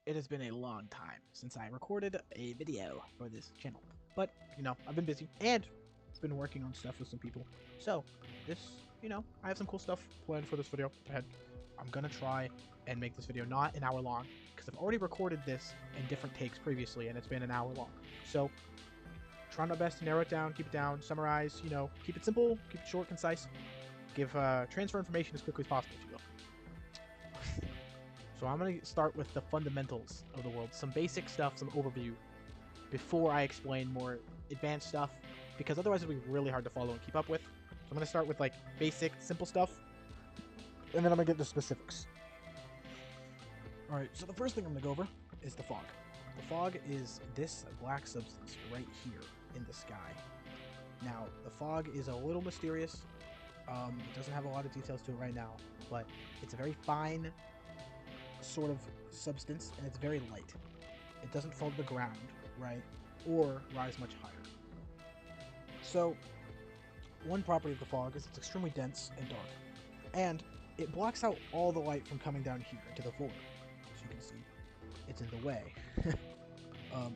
It has been a long time since I recorded a video for this channel. But, I've been busy and been working on stuff with some people. So, I have some cool stuff planned for this video ahead. I'm gonna try and make this video not an hour long, because I've already recorded this in different takes previously, and it's been an hour long. So, trying my best to narrow it down, keep it down, summarize, keep it simple, keep it short, concise, give transfer information as quickly as possible, if you will. So I'm going to start with the fundamentals of the world, some basic stuff, some overview, before I explain more advanced stuff, because otherwise it'll be really hard to follow and keep up with. So I'm going to start with like basic, simple stuff, and then I'm going to get to specifics. Alright, so the first thing I'm going to go over is the fog. The fog is this black substance right here in the sky. Now, the fog is a little mysterious. It doesn't have a lot of details to it right now, but it's a very fine sort of substance, and it's very light. It doesn't fall to the ground, right, or rise much higher. So, one property of the fog is it's extremely dense and dark, and it blocks out all the light from coming down here into the void. As you can see, it's in the way.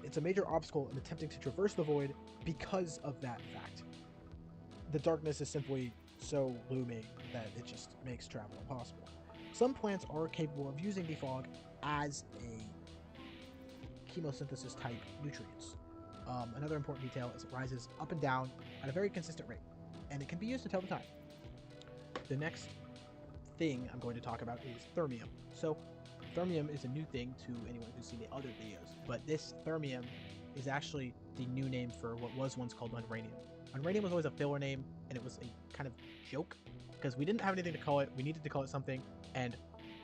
It's a major obstacle in attempting to traverse the void because of that fact. The darkness is simply so looming that it just makes travel impossible. Some plants are capable of using the fog as a chemosynthesis type nutrients. Another important detail is it rises up and down at a very consistent rate, and it can be used to tell the time. The next thing I'm going to talk about is thermium. So thermium is a new thing to anyone who's seen the other videos, but this thermium is actually the new name for what was once called unranium. Unranium was always a filler name, and it was a kind of joke, because we didn't have anything to call it. We needed to call it something, and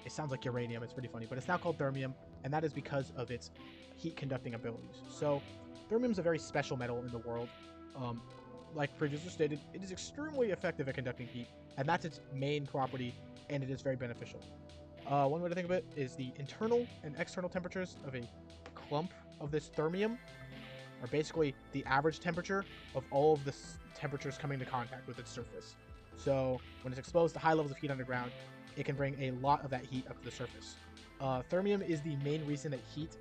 it sounds like uranium. It's pretty funny, but it's now called thermium, and that is because of its heat-conducting abilities. So thermium is a very special metal in the world. Like previously stated, it is extremely effective at conducting heat, and that's its main property, and it is very beneficial. One way to think of it is the internal and external temperatures of a clump of this thermium are basically the average temperature of all of the temperatures coming into contact with its surface. So when it's exposed to high levels of heat underground, it can bring a lot of that heat up to the surface. Thermium is the main reason that heat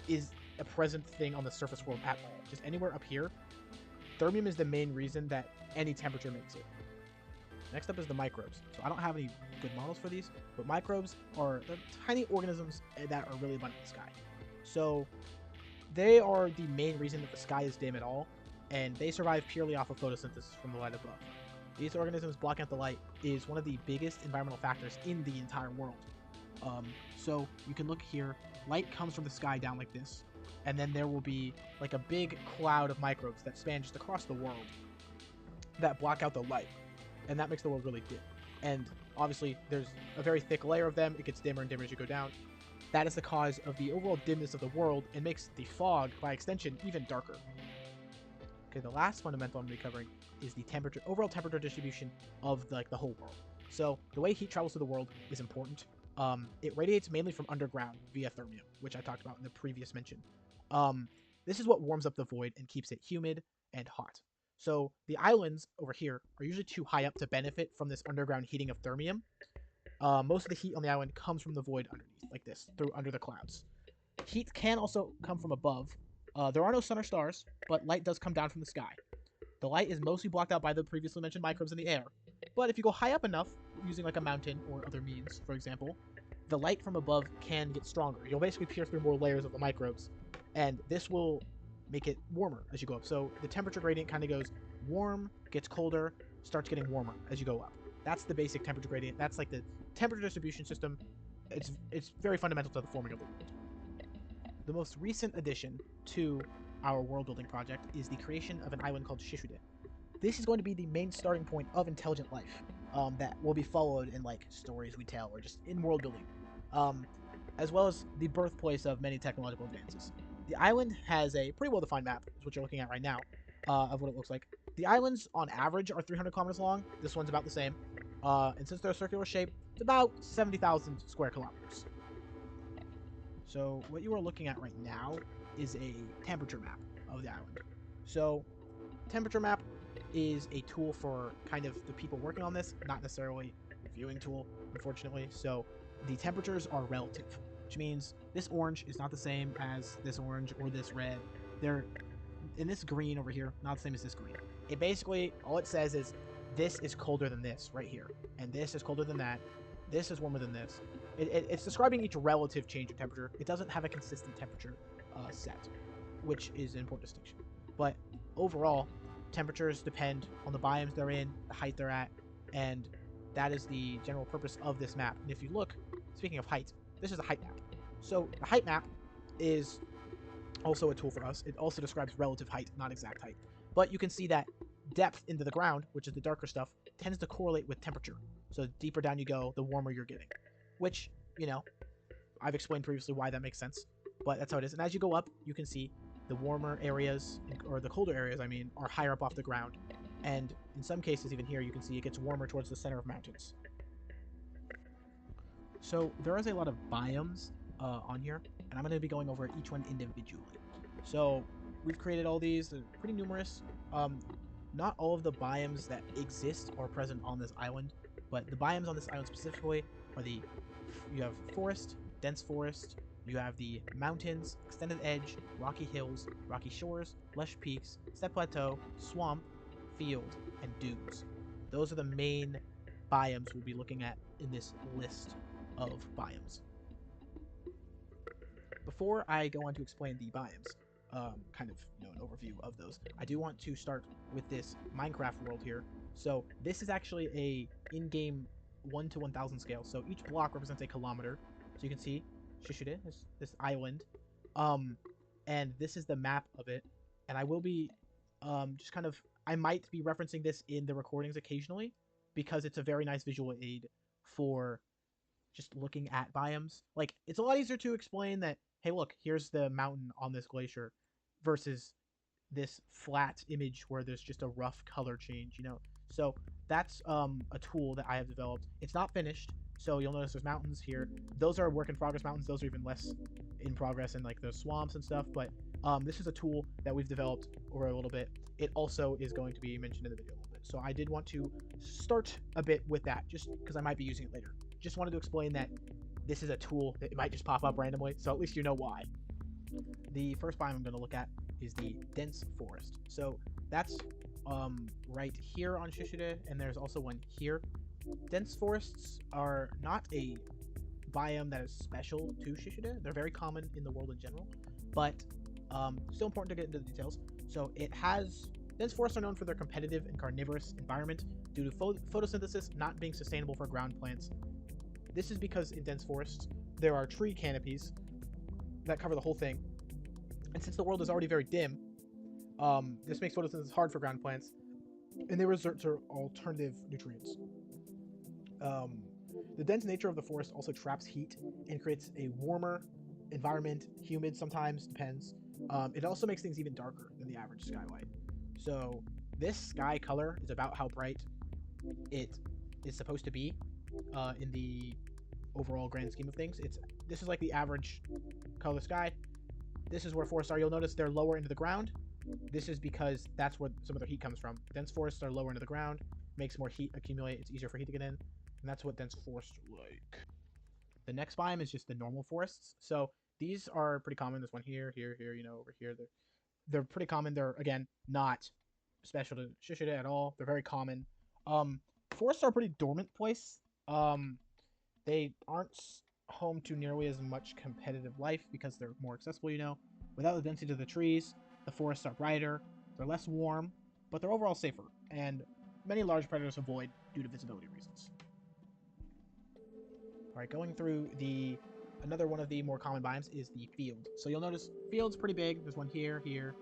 is a present thing on the surface world at all. Just anywhere up here, thermium is the main reason that any temperature makes it. Next up is the microbes. So I don't have any good models for these, but microbes are the tiny organisms that are really abundant in the sky. So they are the main reason that the sky is dim at all, and they survive purely off of photosynthesis from the light above. These organisms blocking out the light is one of the biggest environmental factors in the entire world. So you can look here, light comes from the sky down like this, and then there will be like a big cloud of microbes that span just across the world that block out the light, and that makes the world really dim. And obviously there's a very thick layer of them. It gets dimmer and dimmer as you go down. That is the cause of the overall dimness of the world and makes the fog, by extension, even darker. Okay, the last fundamental I'm going to be covering is the overall temperature distribution of the whole world. So the way heat travels through the world is important. It radiates mainly from underground via thermium, which I talked about in the previous mention. This is what warms up the void and keeps it humid and hot. So the islands over here are usually too high up to benefit from this underground heating of thermium. Most of the heat on the island comes from the void underneath, like this, under the clouds. Heat can also come from above. There are no sun or stars, but light does come down from the sky. The light is mostly blocked out by the previously mentioned microbes in the air, but if you go high up enough, using like a mountain or other means, for example, the light from above can get stronger. You'll basically pierce through more layers of the microbes, and this will make it warmer as you go up. So the temperature gradient kind of goes warm, gets colder, starts getting warmer as you go up. That's the basic temperature gradient. That's like the temperature distribution system. It's very fundamental to the forming of the world. The most recent addition to our world building project is the creation of an island called zizUde. This is going to be the main starting point of intelligent life that will be followed in like stories we tell or just in world building, as well as the birthplace of many technological advances. The island has a pretty well defined map, is what you're looking at right now, of what it looks like. The islands on average are 300 kilometers long. This one's about the same. And since they're a circular shape, it's about 70,000 square kilometers. So what you are looking at right now is a temperature map of the island. So temperature map is a tool for kind of the people working on this, not necessarily a viewing tool, unfortunately. So the temperatures are relative. which means this orange is not the same as this orange or this red. They're in this green over here, not the same as this green. It basically, all it says is this is colder than this right here, and this is colder than that. This is warmer than this. It's describing each relative change in temperature. It doesn't have a consistent temperature set, which is an important distinction. But overall, temperatures depend on the biomes they're in, the height they're at, and that is the general purpose of this map. And if you look, speaking of height, this is a height map. So the height map is also a tool for us. It also describes relative height, not exact height. But you can see that depth into the ground, which is the darker stuff, tends to correlate with temperature. So the deeper down you go, the warmer you're getting. Which, you know, I've explained previously why that makes sense. But that's how it is. And as you go up, you can see the warmer areas, or the colder areas, I mean, are higher up off the ground. And in some cases, even here, you can see it gets warmer towards the center of mountains. So there is a lot of biomes on here, and I'm going to be going over each one individually. So we've created all these. They're pretty numerous. Not all of the biomes that exist are present on this island, but the biomes on this island specifically are you have forest, dense forest, you have the mountains, extended edge, rocky hills, rocky shores, lush peaks, steppe plateau, swamp, field, and dunes. Those are the main biomes we'll be looking at in this list of biomes. Before I go on to explain the biomes, kind of an overview of those, I do want to start with this Minecraft world here. So this is actually a in-game 1 to 1000 scale. So each block represents a kilometer. So you can see zizUde is this island, and this is the map of it. And I will be I might be referencing this in the recordings occasionally because it's a very nice visual aid for just looking at biomes. Like, it's a lot easier to explain that, hey, look, here's the mountain on this glacier versus this flat image where there's just a rough color change, So that's a tool that I have developed. It's not finished, so you'll notice there's mountains here. Those are work in progress mountains. Those are even less in progress in like the swamps and stuff, but this is a tool that we've developed over a little bit. It also is going to be mentioned in the video a little bit. So I did want to start a bit with that just because I might be using it later. Just wanted to explain that this is a tool that might just pop up randomly, so at least you know why. The first biome I'm going to look at is the dense forest. So that's right here on zizUde, and there's also one here. Dense forests are not a biome that is special to zizUde. They're very common in the world in general, but still important to get into the details. So dense forests are known for their competitive and carnivorous environment due to photosynthesis not being sustainable for ground plants. This is because in dense forests, there are tree canopies that cover the whole thing. And since the world is already very dim, this makes photosynthesis hard for ground plants, and they resort to alternative nutrients. The dense nature of the forest also traps heat and creates a warmer environment, humid sometimes, depends. It also makes things even darker than the average skylight. So this sky color is about how bright it is supposed to be in the overall grand scheme of things. This is like the average color of the sky. This is where forests are. You'll notice they're lower into the ground. This is because that's where some of their heat comes from. Dense forests are lower into the ground, makes more heat accumulate. It's easier for heat to get in, and that's what dense forests are like. The next biome is just the normal forests. So these are pretty common. There's one here, here, over here. They're pretty common. They're, again, not special to zizUde at all. They're very common. Forests are a pretty dormant place. They aren't home to nearly as much competitive life because they're more accessible, Without the density of the trees, the forests are brighter, they're less warm, but they're overall safer, and many large predators avoid due to visibility reasons. Alright, going through another one of the more common biomes is the field. So you'll notice field's pretty big. There's one here, here.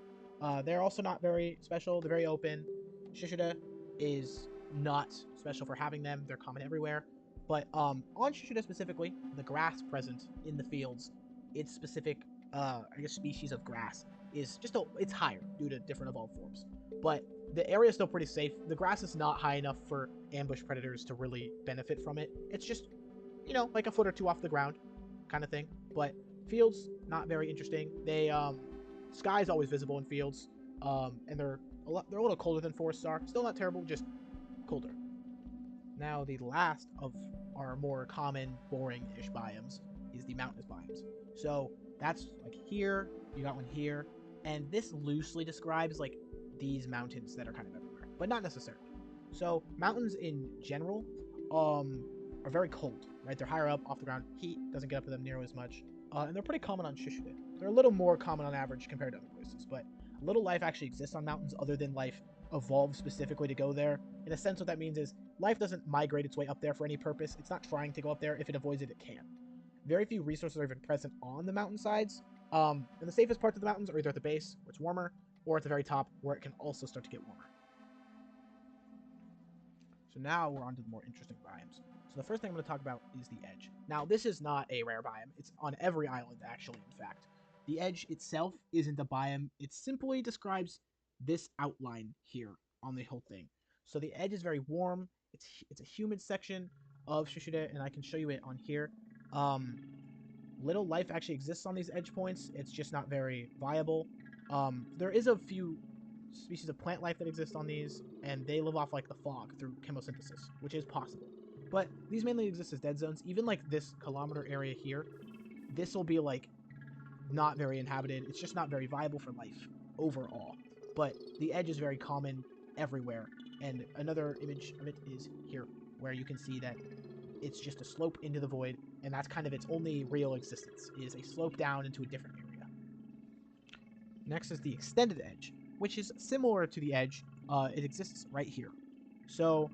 They're also not very special. They're very open. zizUde is not special for having them. They're common everywhere. But on zizUde specifically, the grass present in the fields, its specific, species of grass is it's higher due to different evolved forms. But the area is still pretty safe. The grass is not high enough for ambush predators to really benefit from it. It's just, like a foot or two off the ground kind of thing. But fields, not very interesting. Sky is always visible in fields, and they're a little colder than forests are. Still not terrible, just colder. Now, the last of our more common, boring-ish biomes is the mountainous biomes. So that's like here, you got one here, and this loosely describes like these mountains that are kind of everywhere, but not necessarily. So mountains in general are very cold, right? They're higher up off the ground. Heat doesn't get up to them near as much, and they're pretty common on zizUde. They're a little more common on average compared to other places, but little life actually exists on mountains other than life evolved specifically to go there. In a sense, what that means is life doesn't migrate its way up there for any purpose. It's not trying to go up there. If it avoids it, it can. Very few resources are even present on the mountainsides. And the safest parts of the mountains are either at the base, where it's warmer, or at the very top, where it can also start to get warmer. So now we're on to the more interesting biomes. So the first thing I'm going to talk about is the edge. Now, this is not a rare biome. It's on every island, actually, in fact. The edge itself isn't a biome. It simply describes this outline here on the whole thing. So the edge is very warm. It's a humid section of zizUde, and I can show you it on here. Little life actually exists on these edge points. It's just not very viable. There is a few species of plant life that exist on these, and they live off like the fog through chemosynthesis, which is possible. But these mainly exist as dead zones. Even like this kilometer area here, this will be like not very inhabited. It's just not very viable for life overall. But the edge is very common everywhere. And another image of it is here, where you can see that it's just a slope into the void, and that's kind of its only real existence, is a slope down into a different area. Next is the extended edge, which is similar to the edge. It exists right here. So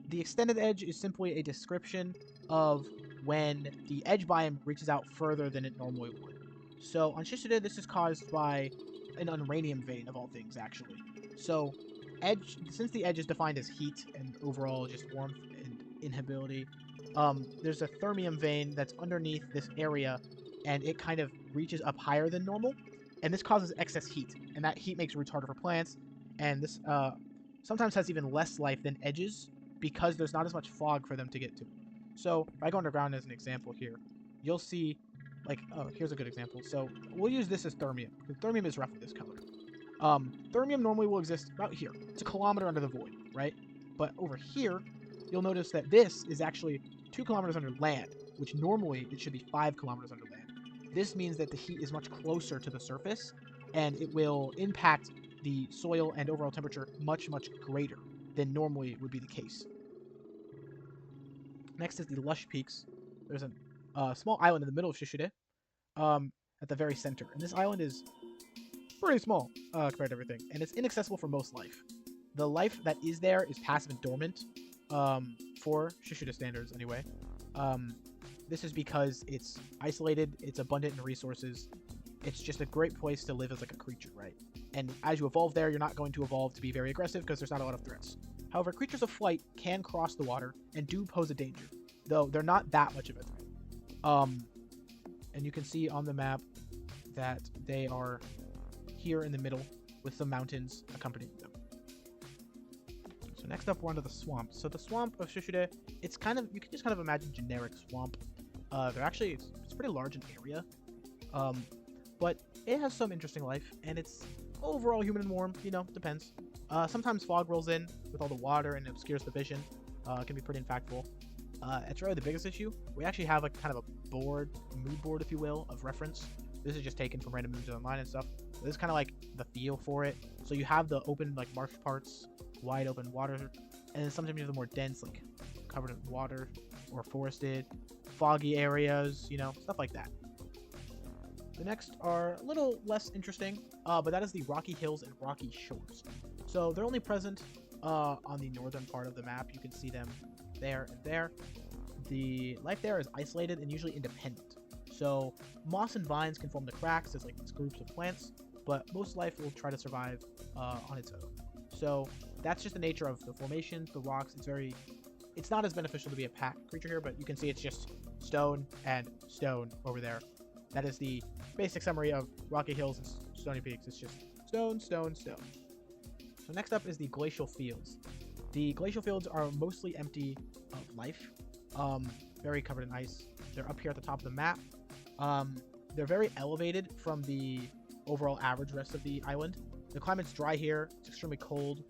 the extended edge is simply a description of when the edge biome reaches out further than it normally would. So on zizUde, this is caused by an unranium vein of all things, actually. So since the edge is defined as heat and overall just warmth and inhabitability, there's a thermium vein that's underneath this area, and it kind of reaches up higher than normal, and this causes excess heat, and that heat makes roots harder for plants, and this sometimes has even less life than edges because there's not as much fog for them to get to. So if I go underground as an example here, you'll see, like, oh, here's a good example. So we'll use this as thermium, because thermium is roughly this color. Thermium normally will exist about here. It's a kilometer under the void, right? But over here, you'll notice that this is actually 2 kilometers under land, which normally it should be 5 kilometers under land. This means that the heat is much closer to the surface, and it will impact the soil and overall temperature much, much greater than normally would be the case. Next is the lush peaks. There's a small island in the middle of zizUde, at the very center, and this island is pretty small compared to everything, and it's inaccessible for most life. The life that is there is passive and dormant, for zizUde standards anyway. This is because it's isolated, it's abundant in resources, it's just a great place to live as like a creature, right? And as you evolve there, you're not going to evolve to be very aggressive because there's not a lot of threats. However, creatures of flight can cross the water and do pose a danger, though they're not that much of a threat. And you can see on the map that they are here in the middle with some mountains accompanying them. So next up, we're onto the swamp. So the swamp of zizUde, it's kind of, you can just kind of imagine generic swamp. It's pretty large in area, but it has some interesting life, and it's overall humid and warm, you know, depends. Sometimes fog rolls in with all the water and obscures the vision. It can be pretty impactful. It's really the biggest issue. We actually have like kind of a mood board, if you will, of reference. This is just taken from random images online and stuff. This is kind of like the feel for it. So you have the open like marsh parts, wide open water, and then sometimes you have the more dense, like covered in water or forested, foggy areas, you know, stuff like that. The next are a little less interesting, but that is the rocky hills and rocky shores. So they're only present on the northern part of the map. You can see them there and there. The life there is isolated and usually independent. So moss and vines can form the cracks as like these groups of plants, but most life will try to survive on its own. So that's just the nature of the formations, the rocks. It's not as beneficial to be a pack creature here, but you can see it's just stone and stone over there. That is the basic summary of rocky hills and stony peaks. It's just stone, stone, stone. So next up is the glacial fields. The glacial fields are mostly empty of life, very covered in ice. They're up here at the top of the map. They're very elevated from the overall average rest of the island. The climate's dry here. It's extremely cold.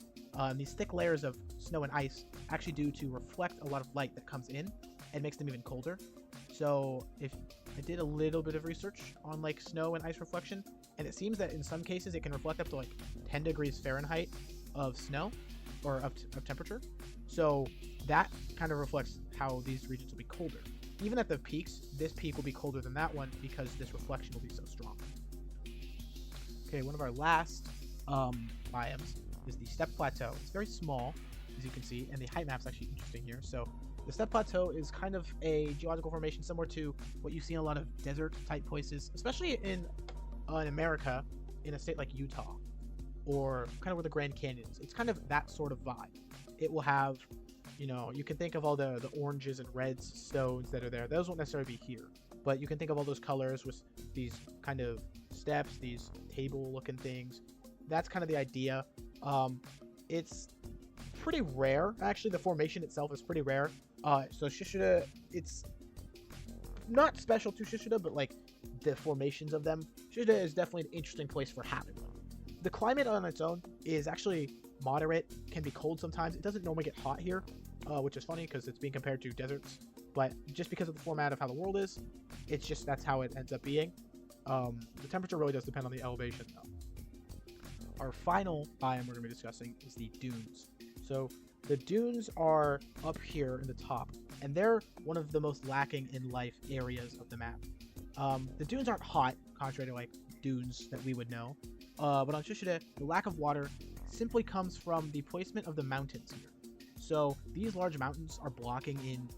These thick layers of snow and ice actually do to reflect a lot of light that comes in and makes them even colder. So if I did a little bit of research on like snow and ice reflection, and it seems that in some cases it can reflect up to like 10 degrees Fahrenheit of snow or of temperature. So that kind of reflects how these regions will be colder. Even at the peaks, this peak will be colder than that one because this reflection will be so strong. Okay, one of our last biomes is the steppe plateau. It's very small, as you can see, and the height map's actually interesting here. So the steppe plateau is kind of a geological formation similar to what you see in a lot of desert type places, especially in America, in a state like Utah, or kind of where the Grand Canyon is. It's kind of that sort of vibe. It will have, you know, you can think of all the oranges and reds stones that are there. Those won't necessarily be here, but you can think of all those colors with these kind of steps, these table looking things. That's kind of the idea. It's pretty rare. Actually, the formation itself is pretty rare. So zizUde, it's not special to zizUde, but like the formations of them, zizUde is definitely an interesting place for having them. The climate on its own is actually moderate, can be cold sometimes. It doesn't normally get hot here, which is funny because it's being compared to deserts. But just because of the format of how the world is, it's just that's how it ends up being. The temperature really does depend on the elevation, though. Our final biome we're going to be discussing is the dunes. So the dunes are up here in the top, and they're one of the most lacking in life areas of the map. The dunes aren't hot, contrary to like dunes that we would know. But on zizUde, the lack of water simply comes from the placement of the mountains here. So these large mountains are blocking in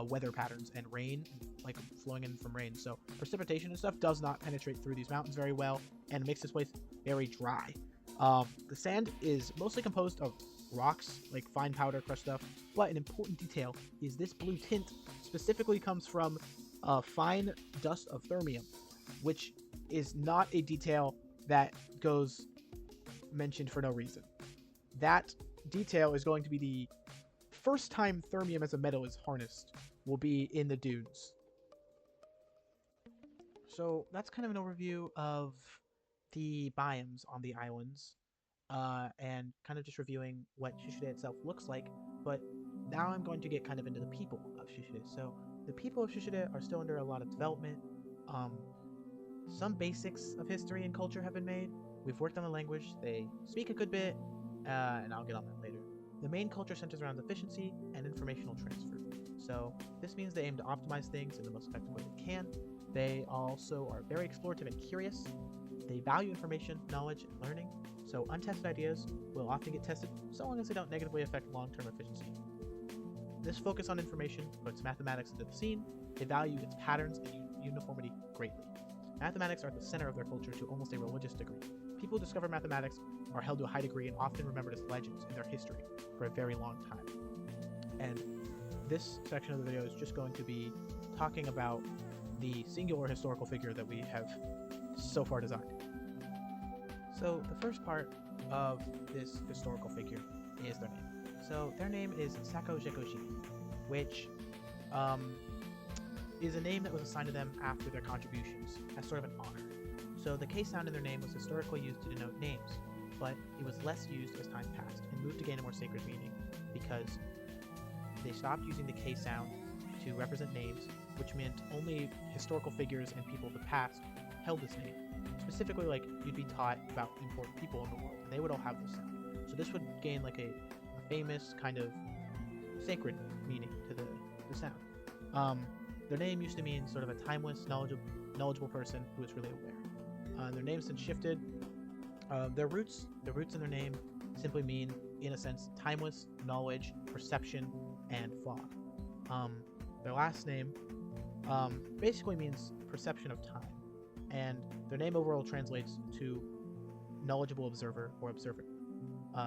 weather patterns and rain, like flowing in from rain. So precipitation and stuff does not penetrate through these mountains very well, and makes this place very dry. The sand is mostly composed of rocks, like fine powder crushed stuff, but an important detail is this blue tint specifically comes from fine dust of thermium, which is not a detail that goes mentioned for no reason. That detail is going to be the first time thermium as a metal is harnessed, will be in the dunes. So that's kind of an overview of the biomes on the islands, and kind of just reviewing what zizUde itself looks like. But now I'm going to get kind of into the people of zizUde. So the people of zizUde are still under a lot of development. Some basics of history and culture have been made. We've worked on the language. They speak a good bit, and I'll get on that later. The main culture centers around efficiency and informational transfer. So this means they aim to optimize things in the most effective way they can. They also are very explorative and curious. They value information, knowledge, and learning. So untested ideas will often get tested so long as they don't negatively affect long-term efficiency. This focus on information puts mathematics into the scene. They value its patterns and uniformity greatly. Mathematics are at the center of their culture to almost a religious degree. People who discover mathematics are held to a high degree and often remembered as legends in their history for a very long time. And this section of the video is just going to be talking about the singular historical figure that we have so far designed. So the first part of this historical figure is their name. So their name is Sako Jekoji, which is a name that was assigned to them after their contributions as sort of an honor. So the K sound in their name was historically used to denote names, but it was less used as time passed and moved to gain a more sacred meaning because they stopped using the K sound to represent names, which meant only historical figures and people of the past held this name. Specifically, like, you'd be taught about important people in the world, and they would all have this sound. So this would gain like a famous kind of sacred meaning to the sound. Their name used to mean sort of a timeless, knowledgeable person who was really aware. Their name's since shifted. The roots in their name simply mean, in a sense, timeless, knowledge, perception, and thought. Their last name basically means perception of time, and their name overall translates to knowledgeable observer or observant.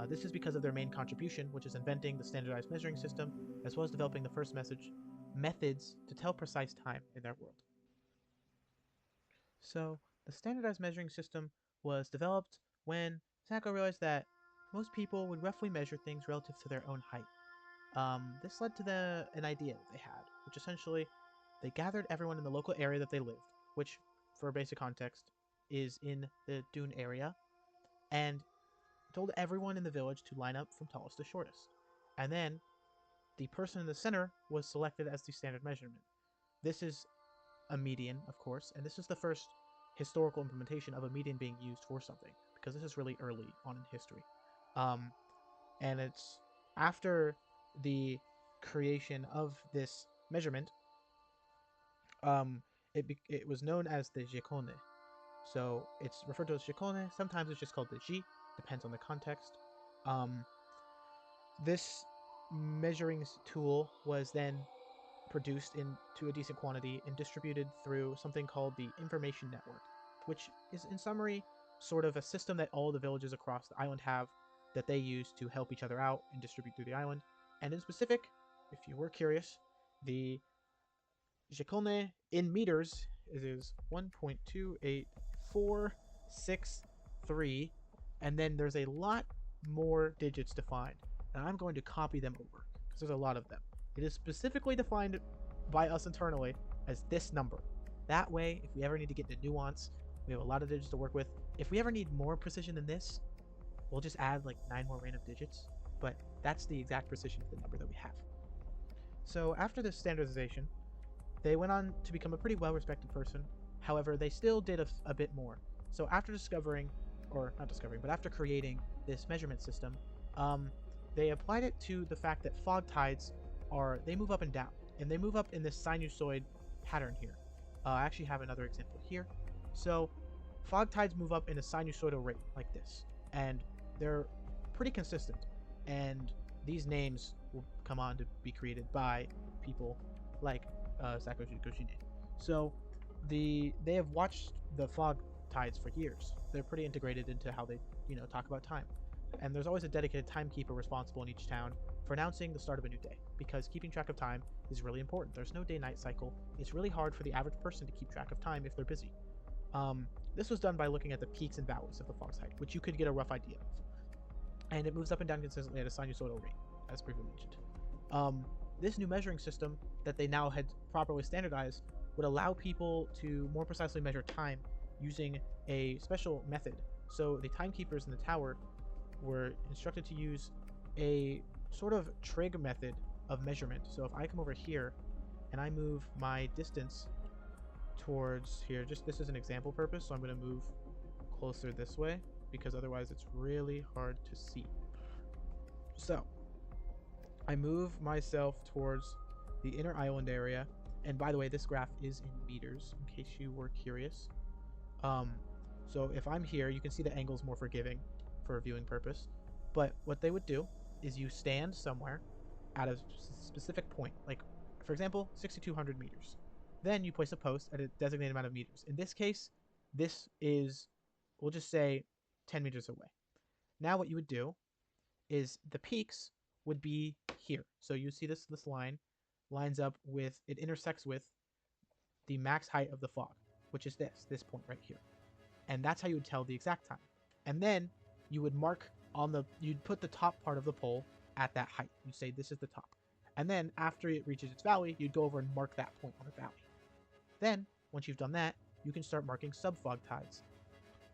This is because of their main contribution, which is inventing the standardized measuring system, as well as developing the first methods to tell precise time in their world. So the standardized measuring system was developed when Sako realized that most people would roughly measure things relative to their own height. This led to an idea that they had, which essentially they gathered everyone in the local area that they lived, which, for basic context, is in the dune area, and told everyone in the village to line up from tallest to shortest. And then the person in the center was selected as the standard measurement. This is a median, of course, and this is the first historical implementation of a median being used for something, because this is really early on in history. And it's after the creation of this measurement, it was known as the jekone. So it's referred to as jekone. Sometimes it's just called the ji, depends on the context. This measuring tool was then produced into a decent quantity and distributed through something called the information network, which is in summary sort of a system that all the villages across the island have that they use to help each other out and distribute through the island. And in specific, if you were curious, the jekone in meters is 1.28463, and then there's a lot more digits defined, and I'm going to copy them over because there's a lot of them. It is specifically defined by us internally as this number. That way, if we ever need to get into nuance, we have a lot of digits to work with. If we ever need more precision than this, we'll just add like 9 more random digits, but that's the exact precision of the number that we have. So after this standardization, they went on to become a pretty well-respected person. However, they still did a bit more. So after discovering, or not discovering, but after creating this measurement system, they applied it to the fact that fog tides they move up and down, and they move up in this sinusoid pattern here. I actually have another example here. So fog tides move up in a sinusoidal rate like this, and they're pretty consistent. And these names will come on to be created by people like Sakoshi Koshine. So they have watched the fog tides for years. They're pretty integrated into how they talk about time. And there's always a dedicated timekeeper responsible in each town for announcing the start of a new day, because keeping track of time is really important. There's no day-night cycle. It's really hard for the average person to keep track of time if they're busy. This was done by looking at the peaks and valleys of the fog's height, which you could get a rough idea of. And it moves up and down consistently at a sinusoidal rate, as briefly mentioned. This new measuring system that they now had properly standardized would allow people to more precisely measure time using a special method. So the timekeepers in the tower were instructed to use a sort of trig method of measurement. So if I come over here and I move my distance towards here, just this is an example purpose, so I'm going to move closer this way because otherwise it's really hard to see. So I move myself towards the inner island area, and by the way, this graph is in meters in case you were curious. So if I'm here, you can see the angle's more forgiving for a viewing purpose, but what they would do is you stand somewhere at a specific point, like for example 6,200 meters. Then you place a post at a designated amount of meters. In this case, this is, we'll just say 10 meters away. Now what you would do is the peaks would be here. So you see this line lines up with, it intersects with the max height of the fog, which is this point right here. And that's how you would tell the exact time. And then you would mark you'd put the top part of the pole at that height. You'd say this is the top. And then after it reaches its valley, you'd go over and mark that point on the valley. Then, once you've done that, you can start marking sub-fog tides.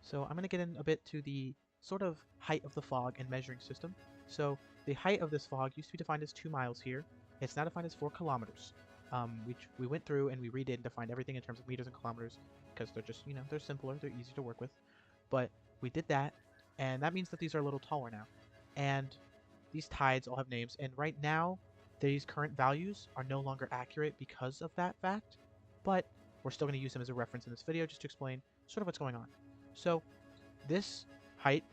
So I'm going to get in a bit to the sort of height of the fog and measuring system. So the height of this fog used to be defined as 2 miles here. It's now defined as 4 kilometers. Which we went through and we redid and defined everything in terms of meters and kilometers because they're just, they're simpler, they're easy to work with. But we did that, and that means that these are a little taller now. And these tides all have names, and right now, these current values are no longer accurate because of that fact, but we're still going to use them as a reference in this video just to explain sort of what's going on. So this height,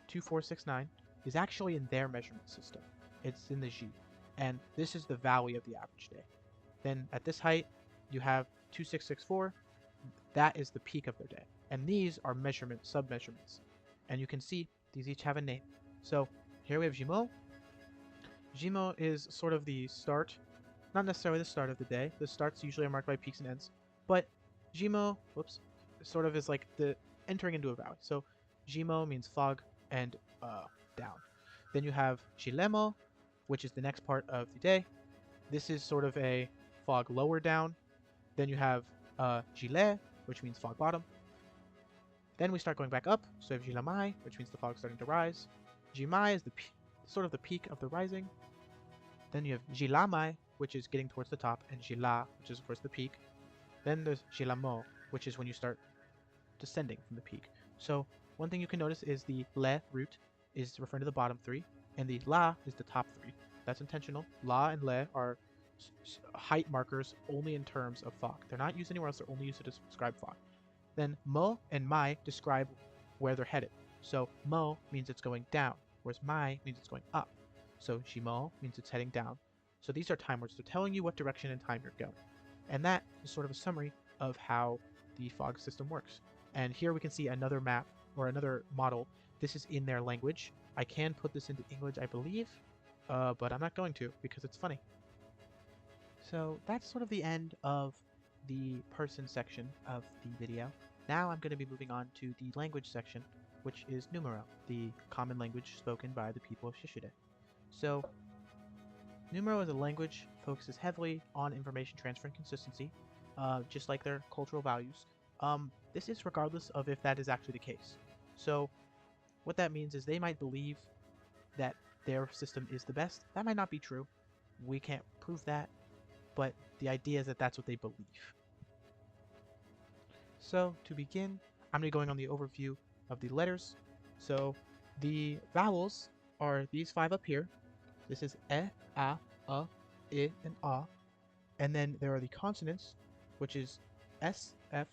2469, is actually in their measurement system. It's in the G, and this is the valley of the average day. Then at this height, you have 2664. That is the peak of their day. And these are measurements, sub-measurements. And you can see these each have a name. So here we have Jimo. Jimo is sort of the start, not necessarily the start of the day. The starts usually are marked by peaks and ends. But Jimo, sort of is like the entering into a valley. So Jimo means fog and down. Then you have Jilemo, which is the next part of the day. This is sort of a fog lower down. Then you have Jile, which means fog bottom. Then we start going back up, so you have Jilamai, which means the fog starting to rise. Jimai is sort of the peak of the rising. Then you have Jilamai, which is getting towards the top, and Jila, which is of course the peak. Then there's Gilamo, which is when you start descending from the peak. So one thing you can notice is the le root is referring to the bottom three, and the la is the top three. That's intentional. La and le are height markers only in terms of fog. They're not used anywhere else, they're only used to describe fog. Then mo and mai describe where they're headed. So mo means it's going down, whereas mai means it's going up. So shimo means it's heading down. So these are time words. They're telling you what direction and time you're going. And that is sort of a summary of how the fog system works. And here we can see another map or another model. This is in their language. I can put this into English, I believe, but I'm not going to because it's funny. So that's sort of the end of the person section of the video. Now I'm going to be moving on to the language section, which is nUmerO, the common language spoken by the people of zizUde. So nUmerO as a language focuses heavily on information transfer and consistency, just like their cultural values. This is regardless of if that is actually the case. So what that means is they might believe that their system is the best. That might not be true. We can't prove that, but the idea is that that's what they believe. So to begin, I'm going to be going on the overview of the letters. So the vowels are these 5 up here. This is e, a, I, and a. And then there are the consonants, which is S, F,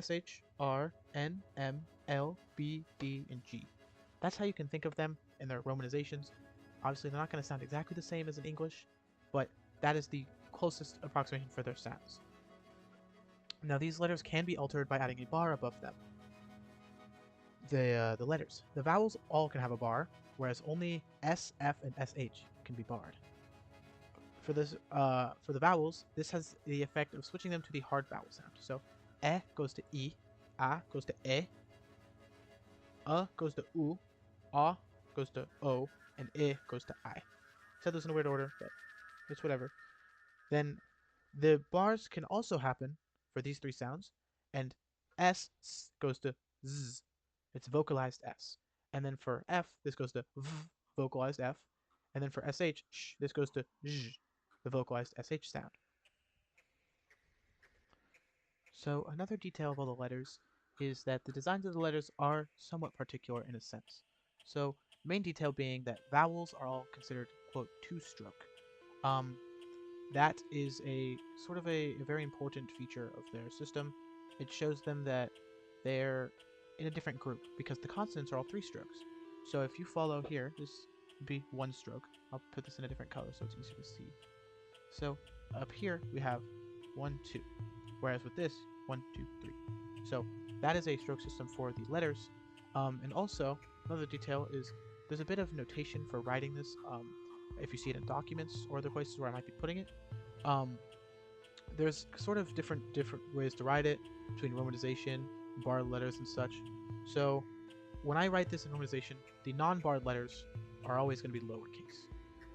SH, R, N, M, L, B, D, and G. That's how you can think of them in their romanizations. Obviously, they're not going to sound exactly the same as in English, but that is the closest approximation for their sounds. Now, these letters can be altered by adding a bar above them. The letters. The vowels all can have a bar, whereas only S, F, and SH can be barred. For the vowels, this has the effect of switching them to the hard vowel sound. So, e goes to I, a goes to e, goes to u, a goes to o, and I goes to I. I said those in a weird order, but it's whatever. Then the bars can also happen for these 3 sounds, and S goes to Z. It's vocalized S. And then for F, this goes to V, vocalized F. And then for SH, this goes to Z, the vocalized SH sound. So another detail of all the letters is that the designs of the letters are somewhat particular in a sense. So the main detail being that vowels are all considered, quote, 2-stroke. That is a sort of a very important feature of their system. It shows them that they're in a different group because the consonants are all 3 strokes. So if you follow here, this would be 1 stroke. I'll put this in a different color so it's easier to see. So up here we have 1, 2, whereas with this 1, 2, 3. So that is a stroke system for the letters. And also another detail is there's a bit of notation for writing this. If you see it in documents or other places where I might be putting it, there's sort of different ways to write it between romanization, barred letters, and such. So when I write this in romanization, the non-barred letters are always going to be lowercase.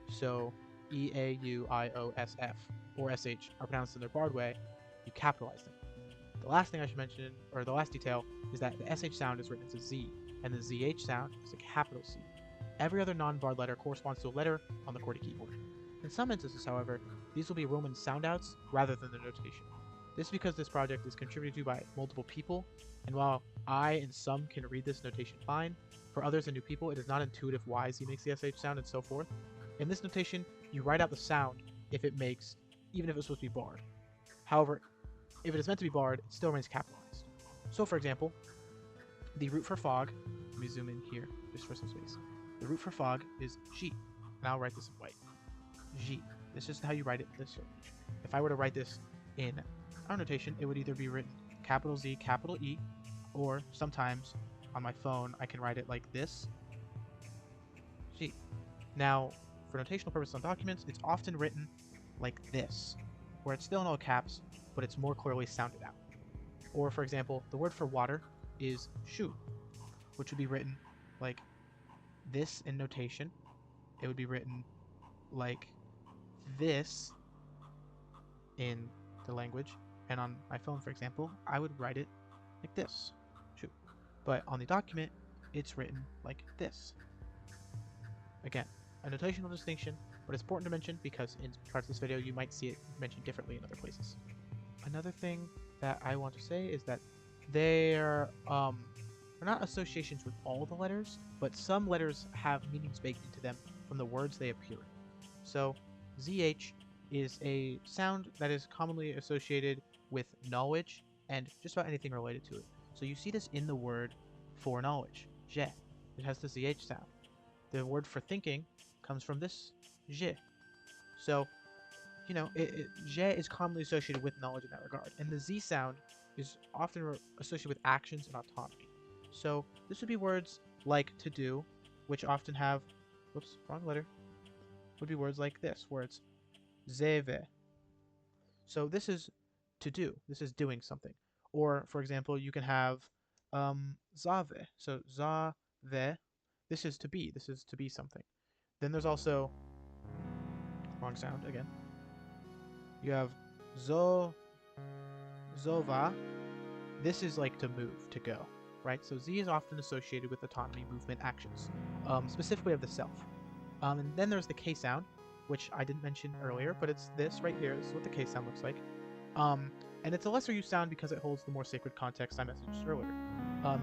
So E, A, U, I, O, S, F, or SH are pronounced in their barred way. You capitalize them. The last thing I should mention, or the last detail, is that the SH sound is written as a Z, and the ZH sound is a capital C. Every other non-barred letter corresponds to a letter on the QWERTY keyboard. In some instances, however, these will be Roman soundouts rather than the notation. This is because this project is contributed to by multiple people, and while I and some can read this notation fine, for others and new people it is not intuitive why Z makes the SH sound and so forth. In this notation, you write out the sound if it makes, even if it's supposed to be barred. However, if it is meant to be barred, it still remains capitalized. So for example, the root for fog, let me zoom in here just for some space. The root for fog is G, and I'll write this in white. G. This is how you write it this way. If I were to write this in our notation, it would either be written capital Z, capital E, or sometimes on my phone I can write it like this, G. Now, for notational purposes on documents, it's often written like this, where it's still in all caps, but it's more clearly sounded out. Or, for example, the word for water is shu, which would be written like this in notation. It would be written like this in the language, and on my phone, for example, I would write it like this, shu. But on the document, it's written like this. Again, a notational distinction, but it's important to mention because in parts of this video you might see it mentioned differently in other places. Another thing that I want to say is that they're not associations with all the letters, but some letters have meanings baked into them from the words they appear in. So ZH is a sound that is commonly associated with knowledge and just about anything related to it. So you see this in the word for knowledge, je. It has the ZH sound. The word for thinking comes from this je. So, you know, je is commonly associated with knowledge in that regard. And the Z sound is often associated with actions and autonomy. So this would be words like to do, which often have, whoops, wrong letter, would be words like this, where it's zeve. So this is to do. This is doing something. Or, for example, you can have zave. So zave, this is to be. This is to be something. Then there's also, wrong sound again. You have zova. This is like to move, to go, right? So Z is often associated with autonomy, movement, actions, specifically of the self. And then there's the K sound, which I didn't mention earlier, but it's this right here. This is what the K sound looks like. And it's a lesser used sound because it holds the more sacred context I messaged earlier.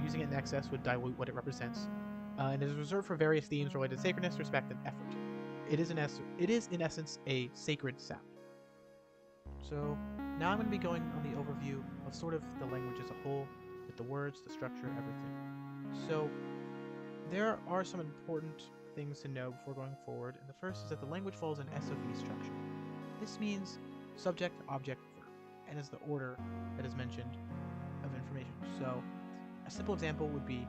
Using it in excess would dilute what it represents, and it is reserved for various themes related to sacredness, respect, and effort. It is in essence a sacred sound. So now I'm going to be going on the overview of sort of the language as a whole, with the words, the structure, everything. So there are some important things to know before going forward, and the first is that the language follows an SOV structure. This means subject, object, verb, and is the order that is mentioned of information. So a simple example would be,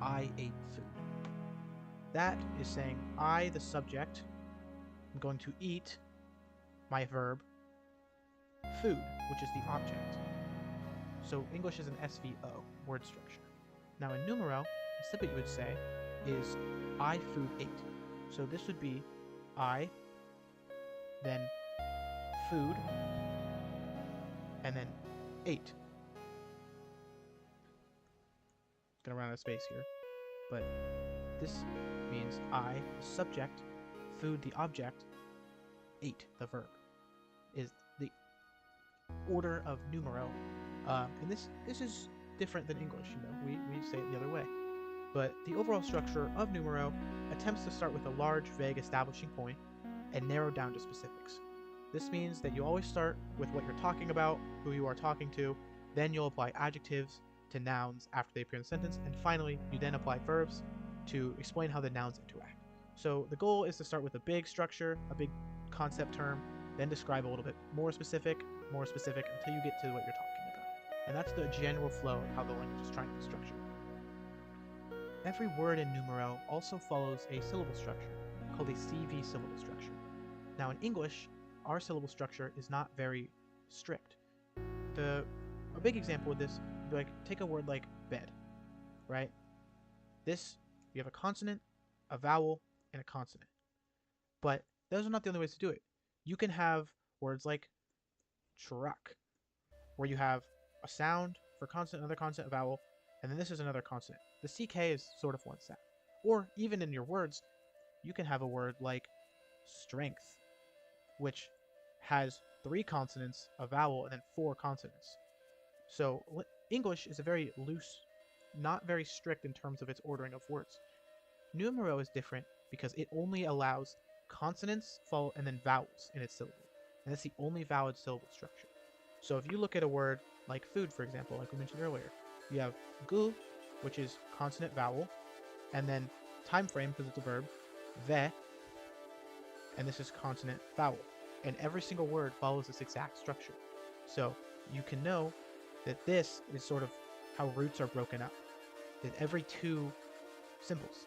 I ate food. That is saying I, the subject, am going to eat, my verb, food, which is the object. So English is an SVO, word structure. Now in nUmerO, instead what you would say is I food ate. So this would be I, then food, and then ate. Gonna run out of space here. But this means I, the subject, food, the object, ate, the verb, is the order of nUmerO. And this is different than English, you know, we say it the other way. But the overall structure of nUmerO attempts to start with a large, vague establishing point and narrow down to specifics. This means that you always start with what you're talking about, who you are talking to, then you'll apply adjectives to nouns after they appear in the sentence, and finally, you then apply verbs to explain how the nouns interact. So the goal is to start with a big structure, a big concept term, then describe a little bit more specific, until you get to what you're talking about. And that's the general flow of how the language is trying to be structured. Every word in nUmerO also follows a syllable structure, called a CV syllable structure. Now in English, our syllable structure is not very strict. A big example of this would be like, take a word like bed, right? This, you have a consonant, a vowel, and a consonant. But those are not the only ways to do it. You can have words like truck, where you have a sound for consonant, another consonant, a vowel, and then this is another consonant. The CK is sort of one sound. Or even in your words, you can have a word like strength, which has 3 consonants, a vowel, and then 4 consonants. So English is a very loose, not very strict in terms of its ordering of words. nUmerO is different because it only allows consonants, and then vowels in its syllable. And that's the only valid syllable structure. So if you look at a word like food, for example, like we mentioned earlier, you have gu, which is consonant vowel, and then time frame, because it's a verb, ve, and this is consonant vowel. And every single word follows this exact structure. So you can know that this is sort of how roots are broken up. There's every 2 symbols.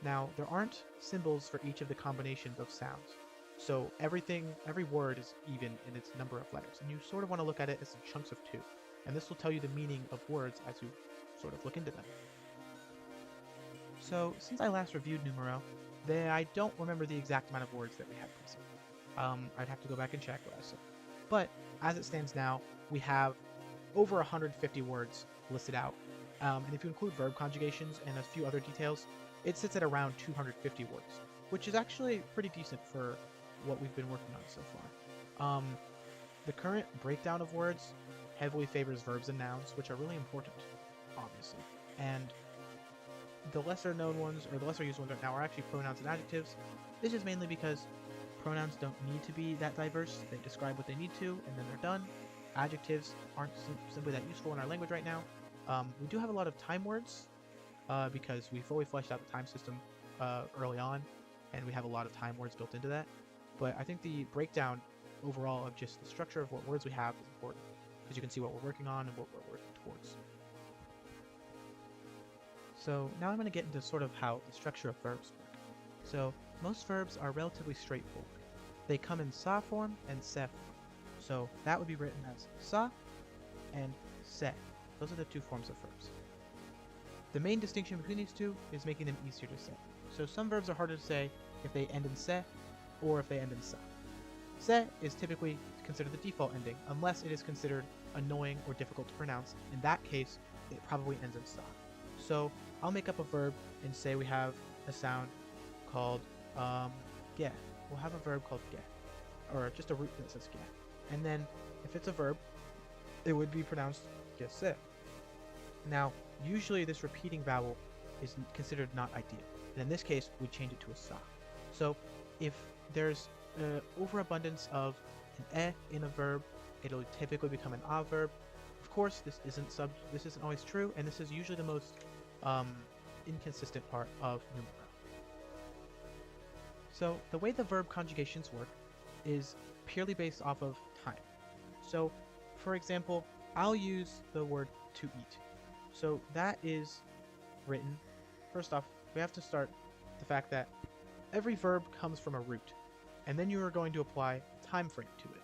Now, there aren't symbols for each of the combinations of sounds. So every word is even in its number of letters. And you sort of want to look at it as in chunks of 2. And this will tell you the meaning of words as you sort of look into them. So, since I last reviewed nUmerO, I don't remember the exact amount of words that we had present. I'd have to go back and check what I said. But, as it stands now, we have over 150 words listed out. And if you include verb conjugations and a few other details, it sits at around 250 words, which is actually pretty decent for what we've been working on so far. The current breakdown of words heavily favors verbs and nouns, which are really important, obviously. And the lesser known ones, or the lesser used ones right now, are actually pronouns and adjectives. This is mainly because pronouns don't need to be that diverse. They describe what they need to, and then they're done. Adjectives aren't simply that useful in our language right now. We do have a lot of time words, because we fully fleshed out the time system early on, and we have a lot of time words built into that. But I think the breakdown overall of just the structure of what words we have is important, because you can see what we're working on and what we're working towards. So now I'm going to get into sort of how the structure of verbs work. So most verbs are relatively straightforward. They come in sa form and se form. So that would be written as sa and se. Those are the two forms of verbs. The main distinction between these two is making them easier to say. So some verbs are harder to say if they end in se or if they end in sa. Se is typically considered the default ending unless it is considered annoying or difficult to pronounce. In that case, it probably ends in sa. So I'll make up a verb and say we have a sound called ge. We'll have a verb called ge, or just a root that says ge. And then if it's a verb, it would be pronounced gese. Now, usually this repeating vowel is considered not ideal, and in this case, we change it to a sa. So if there's overabundance of an in a verb, it'll typically become an a verb. Of course, this isn't always true, and this is usually the most inconsistent part of nUmerO. So the way the verb conjugations work is purely based off of time. So, for example, I'll use the word to eat. So that is written, first off, we have to start the fact that every verb comes from a root, and then you are going to apply a time frame to it.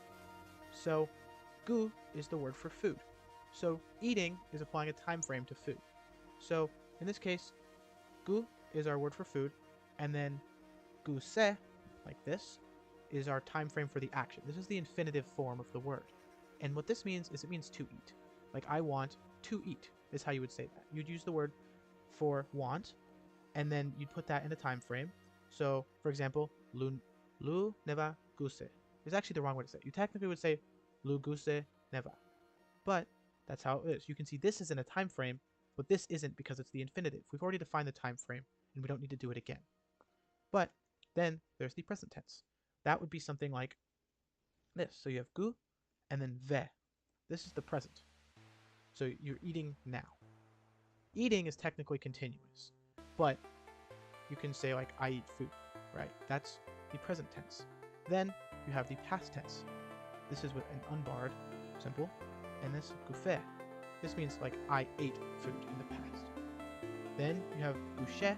So gu is the word for food. So eating is applying a time frame to food. So in this case, gu is our word for food, and then gu se, like this, is our time frame for the action. This is the infinitive form of the word. And what this means is it means to eat. Like I want to eat is how you would say that. You'd use the word for want, and then you'd put that in a time frame. So, for example, lu neva guse is actually the wrong way to say it. You technically would say lu guse neva. But that's how it is. You can see this is in a time frame, but this isn't because it's the infinitive. We've already defined the time frame, and we don't need to do it again. But then there's the present tense. That would be something like this. So you have gu, and then ve. This is the present. So you're eating now. Eating is technically continuous, but you can say like I eat food, right? That's the present tense. Then you have the past tense. This is with an unbarred simple, and this gufe. This means like I ate food in the past. Then you have gushe.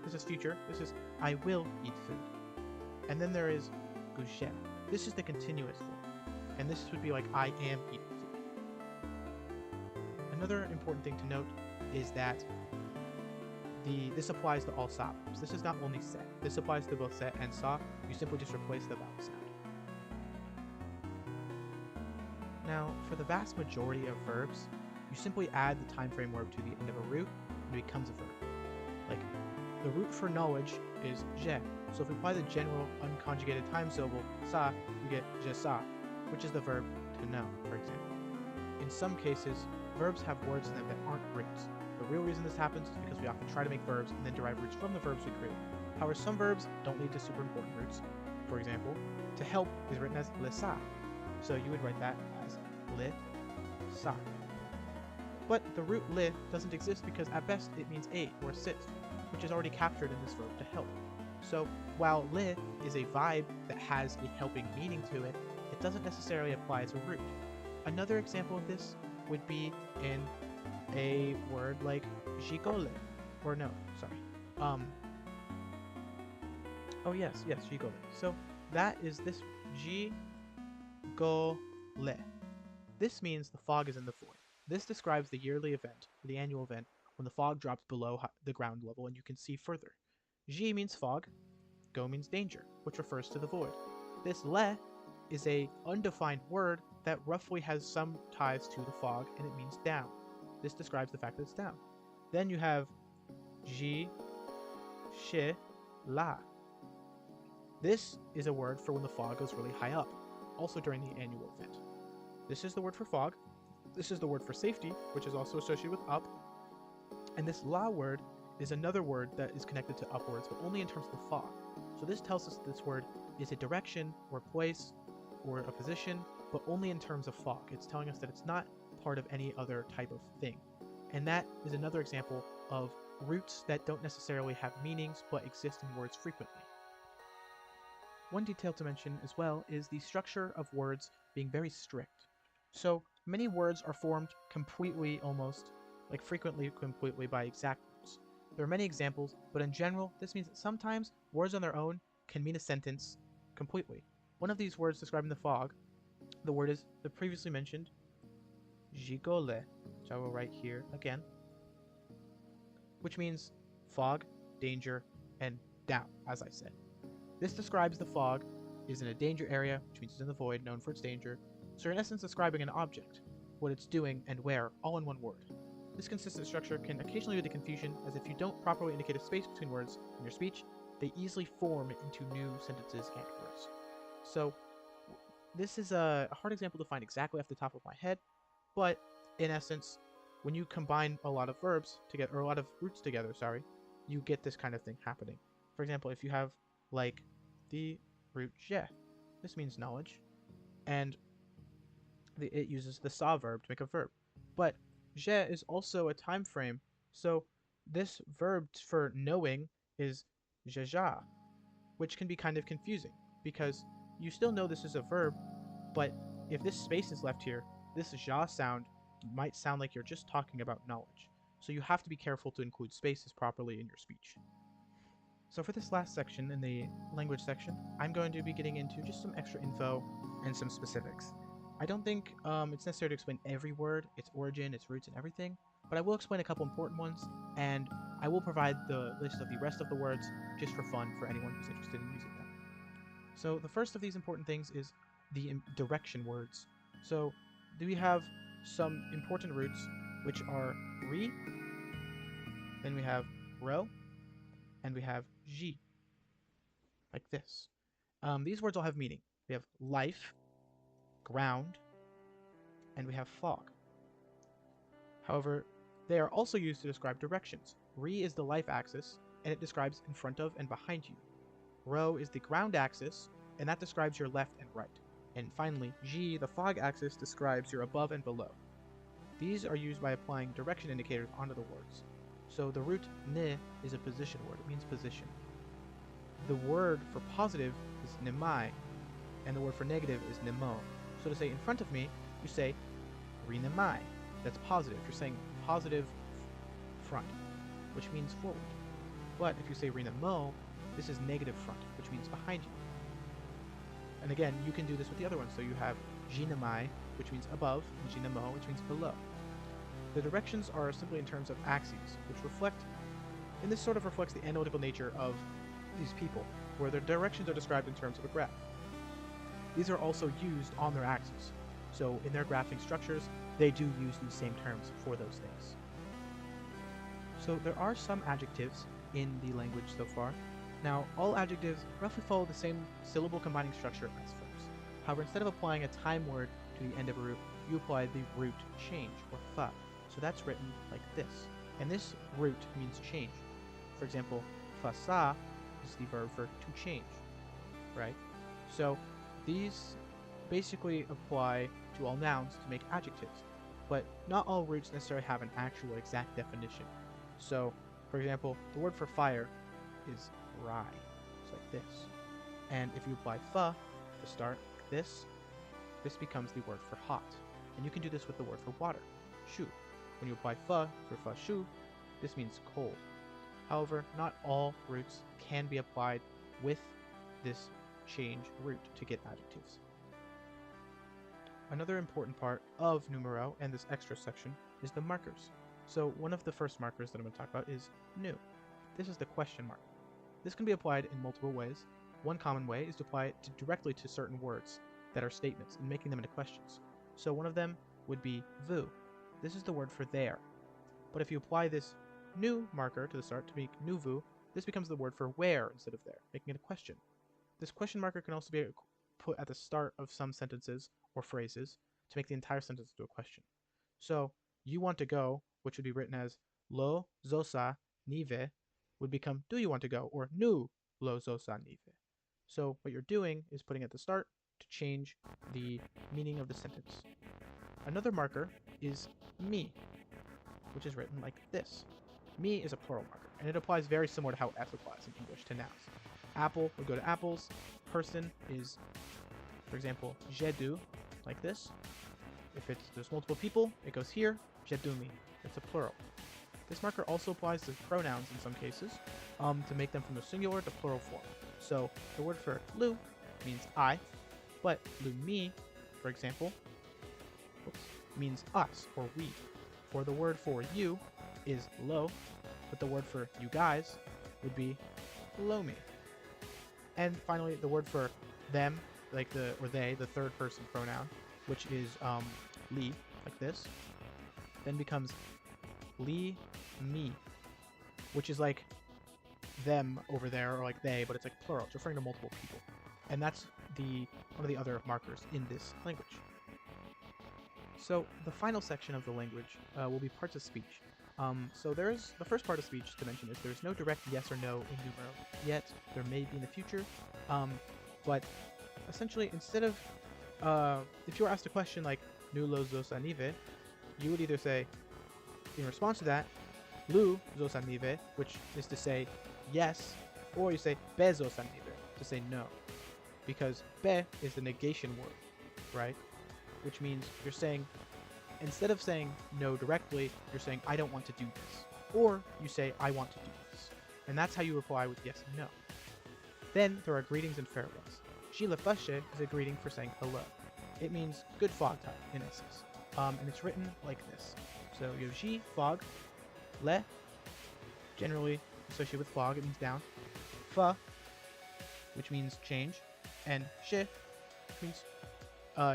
This is future. This is I will eat food. And then there is gushe. This is the continuous form, and this would be like I am eating food. Another important thing to note is that this applies to all sa verbs. This is not only se. This applies to both se and sa. You simply just replace the vowel sound. Now, for the vast majority of verbs, you simply add the time frame verb to the end of a root, and it becomes a verb. Like, the root for knowledge is je. So if we apply the general unconjugated time syllable sa, we get je sa, which is the verb to know, for example. In some cases, verbs have words in them that aren't roots. The real reason this happens is because we often try to make verbs and then derive roots from the verbs we create. However, some verbs don't lead to super important roots. For example, to help is written as le sa. So you would write that as le sa. But the root le doesn't exist because at best it means aid or assist, which is already captured in this verb to help. So while le is a vibe that has a helping meaning to it, it doesn't necessarily apply as a root. Another example of this would be in a word like gigole, or no, sorry. Oh yes, gigole. So that is this gigole. This means the fog is in the void. This describes the yearly event, or the annual event, when the fog drops below the ground level and you can see further. G means fog, go means danger, which refers to the void. This le is a undefined word that roughly has some ties to the fog, and it means down. This describes the fact that it's down. Then you have ji, shi, la. This is a word for when the fog goes really high up, also during the annual event. This is the word for fog, This is the word for safety, which is also associated with up. And this la word is another word that is connected to upwards, but only in terms of the fog. So this tells us that this word is a direction or place or a position, but only in terms of fog. It's telling us that it's not part of any other type of thing. And that is another example of roots that don't necessarily have meanings, but exist in words frequently. One detail to mention as well is the structure of words being very strict. So many words are formed completely, almost, like frequently completely by exact roots. There are many examples, but in general, this means that sometimes words on their own can mean a sentence completely. One of these words describing the fog, the word is the previously mentioned gigole, which I will write here again, which means fog, danger, and down, as I said. This describes the fog is in a danger area, which means it's in the void, known for its danger. So you're in essence describing an object, what it's doing, and where, all in one word. This consistent structure can occasionally lead to confusion, as if you don't properly indicate a space between words in your speech, they easily form into new sentences and words. So this is a hard example to find exactly off the top of my head, but in essence, when you combine a lot of verbs together, or a lot of roots together, you get this kind of thing happening. For example, if you have like the root je, this means knowledge, and it uses the sa verb to make a verb. But je is also a time frame, so this verb for knowing is jeja, which can be kind of confusing because you still know this is a verb, but if this space is left here, this ja sound might sound like you're just talking about knowledge. So you have to be careful to include spaces properly in your speech. So for this last section, in the language section, I'm going to be getting into just some extra info and some specifics. I don't think it's necessary to explain every word, its origin, its roots, and everything, but I will explain a couple important ones, and I will provide the list of the rest of the words just for fun for anyone who's interested in using them. So the first of these important things is the direction words. So we have some important roots, which are ri, then we have ro, and we have ji, like this. These words all have meaning. We have life, ground, and we have fog. However, they are also used to describe directions. Ri is the life axis, and it describes in front of and behind you. Ro is the ground axis, and that describes your left and right. And finally, ji, the fog axis, describes your above and below. These are used by applying direction indicators onto the words. So the root ne is a position word. It means position. The word for positive is nemai, and the word for negative is nemo. So to say in front of me, you say rinemai. That's positive. You're saying positive front, which means forward. But if you say rinemo, this is negative front, which means behind you. And again, you can do this with the other ones. So you have jinemai, which means above, and jinemo, which means below. The directions are simply in terms of axes, which reflect, and this sort of reflects the analytical nature of these people, where their directions are described in terms of a graph. These are also used on their axes. So in their graphing structures, they do use these same terms for those things. So there are some adjectives in the language so far. Now, all adjectives roughly follow the same syllable combining structure as verbs. However, instead of applying a time word to the end of a root, you apply the root change, or fa. So that's written like this. And this root means change. For example, fa sa is the verb for to change, right? So these basically apply to all nouns to make adjectives, but not all roots necessarily have an actual exact definition. So, for example, the word for fire is rai. It's like this. And if you apply fa to start this becomes the word for hot. And you can do this with the word for water, shu. When you apply fa for fa shu, this means cold. However, not all roots can be applied with this change root to get adjectives. Another important part of nUmerO and this extra section is the markers. So one of the first markers that I'm going to talk about is nu. This is the question mark. This can be applied in multiple ways. One common way is to apply it directly to certain words that are statements and making them into questions. So one of them would be vu. This is the word for there. But if you apply this nu marker to the start to make nu vu, this becomes the word for where instead of there, making it a question. This question marker can also be put at the start of some sentences or phrases to make the entire sentence into a question. So you want to go, which would be written as lo zosa nive, would become do you want to go, or nu lo zosa nive. So what you're doing is putting at the start to change the meaning of the sentence. Another marker is mi, which is written like this. Mi is a plural marker, and it applies very similar to how S applies in English to nouns. Apple would go to apples. Person is, for example, jedu, like this. If there's multiple people, it goes here, jedumi. It's a plural. This marker also applies to pronouns in some cases, to make them from the singular to plural form. So the word for lu means I, but lu mi, for example, means us or we. Or the word for you is lo, but the word for you guys would be lo mi. And finally, the word for them, like they, the third person pronoun, which is li, like this, then becomes li mi, which is like them over there, or like they, but it's like plural. It's referring to multiple people. And that's one of the other markers in this language. So the final section of the language will be parts of speech. So there's the first part of speech to mention is there's no direct yes or no in nUmerO yet. There may be in the future, but essentially instead of if you were asked a question like nu lo zosa nive, you would either say in response to that lu zosa nive, which is to say yes, or you say be zosa nive, to say no, because be is the negation word, right? Which means you're saying, instead of saying no directly, you're saying I don't want to do this, or you say I want to do this, and that's how you reply with yes and no. Then there are greetings and farewells. Jilafashe is a greeting for saying hello. It means good fog time in essence, and it's written like this. So you have ji, fog, le, generally associated with fog, it means down, fa, which means change, and she means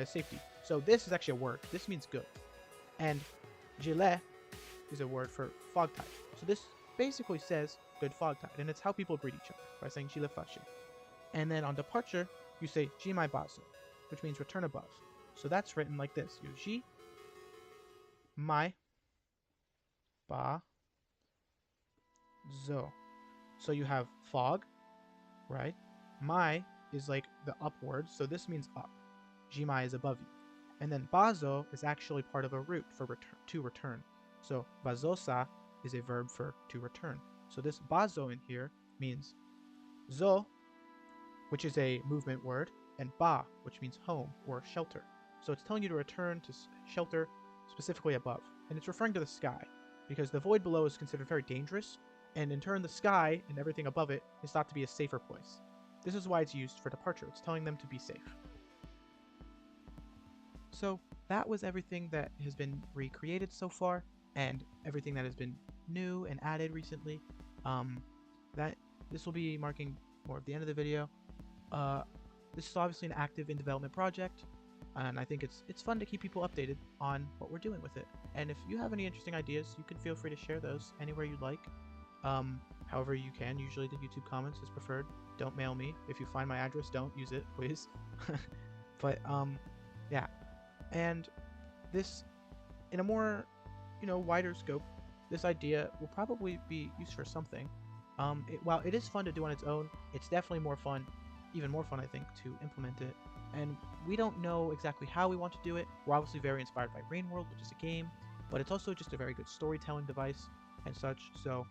safety. So this is actually a word. This means good. And gilet is a word for fog tide. So this basically says good fog tide, and it's how people greet each other by saying jilefashi. And then on departure, you say jimai bazo, which means return above. So that's written like this. You ji mai ba zo. So you have fog, right? Mai is like the upwards, so this means up. Jimai is above you. And then bazo is actually part of a root for to return. So bazosa is a verb for to return. So this bazo in here means zo, which is a movement word, and ba, which means home or shelter. So it's telling you to return to shelter specifically above. And it's referring to the sky, because the void below is considered very dangerous, and in turn the sky and everything above it is thought to be a safer place. This is why it's used for departure. It's telling them to be safe. So that was everything that has been recreated so far, and everything that has been new and added recently. This will be marking more of the end of the video. This is obviously an active in development project, and I think it's fun to keep people updated on what we're doing with it. And if you have any interesting ideas, you can feel free to share those anywhere you'd like. However you can. Usually the YouTube comments is preferred. Don't mail me. If you find my address, don't use it, please. But yeah. And this, in a more, wider scope, this idea will probably be used for something. While it is fun to do on its own, it's definitely even more fun, I think, to implement it. And we don't know exactly how we want to do it. We're obviously very inspired by Rainworld, which is a game, but it's also just a very good storytelling device and such. So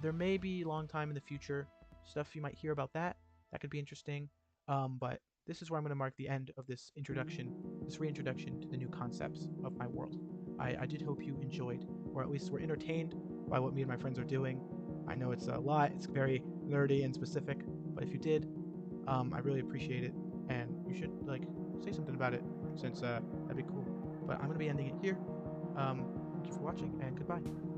there may be a long time in the future stuff you might hear about that could be interesting. But this is where I'm going to mark the end of this reintroduction to the new concepts of my world. I did hope you enjoyed, or at least were entertained by what me and my friends are doing. I know it's a lot, it's very nerdy and specific, but if you did, I really appreciate it, and you should say something about it, since that'd be cool. But I'm going to be ending it here. Thank you for watching, and goodbye.